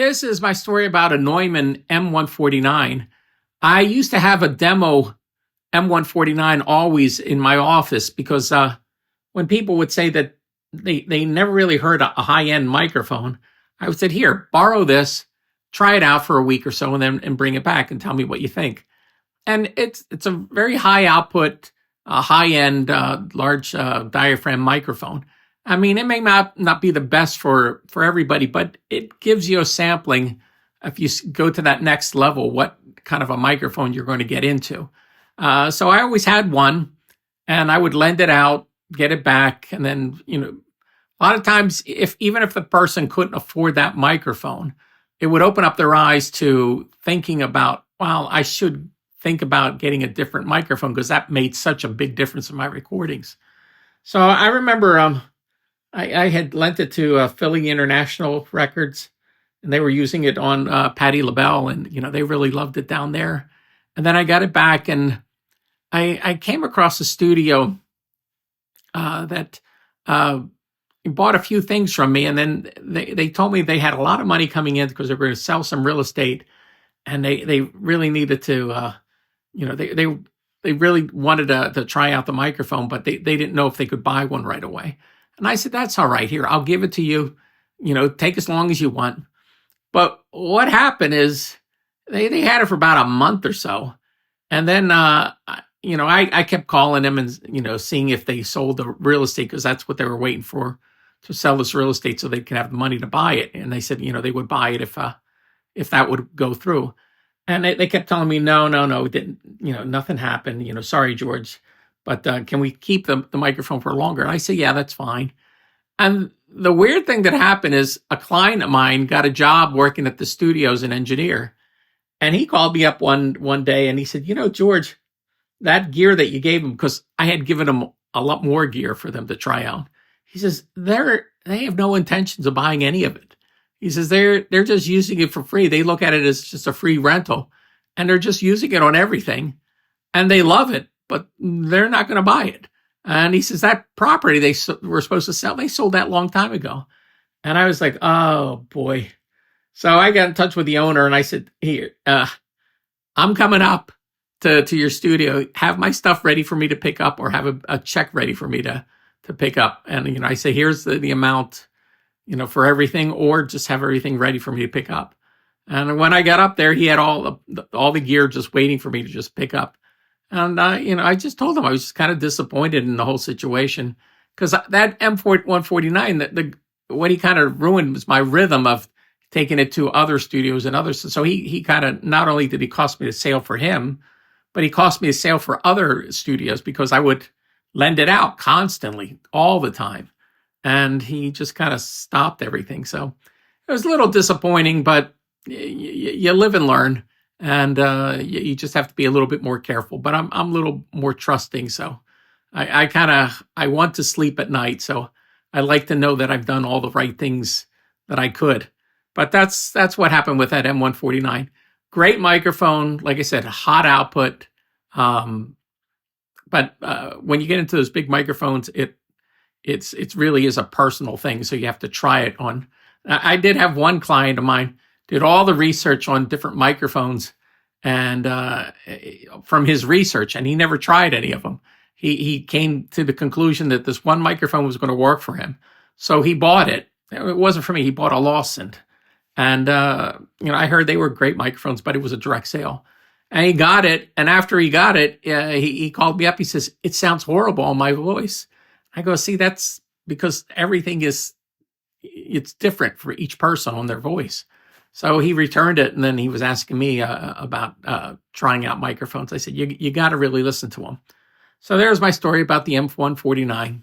This is my story about a Neumann M149. I used to have a demo M149 always in my office because when people would say that they never really heard a high-end microphone, I would say, here, borrow this, try it out for a week or so, and bring it back and tell me what you think. And it's a very high output, high-end, large diaphragm microphone. I mean, it may not be the best for everybody, but it gives you a sampling if you go to that next level, what kind of a microphone you're going to get into. So I always had one, and I would lend it out, get it back, and then, a lot of times, even if the person couldn't afford that microphone, it would open up their eyes to thinking about, well, I should think about getting a different microphone because that made such a big difference in my recordings. So I remember I had lent it to Philly International Records, and they were using it on Patti LaBelle, and they really loved it down there. And then I got it back, and I came across a studio that bought a few things from me, and then they told me they had a lot of money coming in because they were going to sell some real estate, and they really needed to, they really wanted to try out the microphone, but they didn't know if they could buy one right away. And I said, that's all right. Here, I'll give it to you. Take as long as you want. But what happened is they had it for about a month or so. And then, I kept calling them and, seeing if they sold the real estate because that's what they were waiting for, to sell this real estate so they could have the money to buy it. And they said, they would buy it if that would go through. And they kept telling me, no, it didn't, nothing happened. Sorry, George. But can we keep the microphone for longer? And I said, yeah, that's fine. And the weird thing that happened is a client of mine got a job working at the studio as an engineer. And he called me up one day and he said, George, that gear that you gave him, because I had given him a lot more gear for them to try out. He says, they have no intentions of buying any of it. He says, they're just using it for free. They look at it as just a free rental, and they're just using it on everything. And they love it, but they're not going to buy it. And he says, that property they were supposed to sell, they sold that long time ago. And I was like, oh, boy. So I got in touch with the owner, and I said, here, I'm coming up to your studio. Have my stuff ready for me to pick up, or have a check ready for me to pick up. And, I say, here's the amount, for everything, or just have everything ready for me to pick up. And when I got up there, he had all the gear just waiting for me to just pick up. And, I just told him I was just kind of disappointed in the whole situation, because that M149, what he kind of ruined was my rhythm of taking it to other studios and others. So he kind of, not only did he cost me a sale for him, but he cost me a sale for other studios, because I would lend it out constantly, all the time. And he just kind of stopped everything. So it was a little disappointing, but you live and learn. And you just have to be a little bit more careful. But I'm a little more trusting, so I want to sleep at night. So I like to know that I've done all the right things that I could. But that's what happened with that M149. Great microphone, like I said, hot output. But when you get into those big microphones, it's really is a personal thing. So you have to try it on. I did have one client of mine did all the research on different microphones, and from his research, and he never tried any of them. He came to the conclusion that this one microphone was going to work for him. So he bought it. It wasn't for me. He bought a Lawson. And, I heard they were great microphones, but it was a direct sale. And he got it. And after he got it, he called me up. He says, it sounds horrible on my voice. I go, see, that's because it's different for each person on their voice. So he returned it, and then he was asking me about trying out microphones. I said, you got to really listen to them. So there's my story about the M149.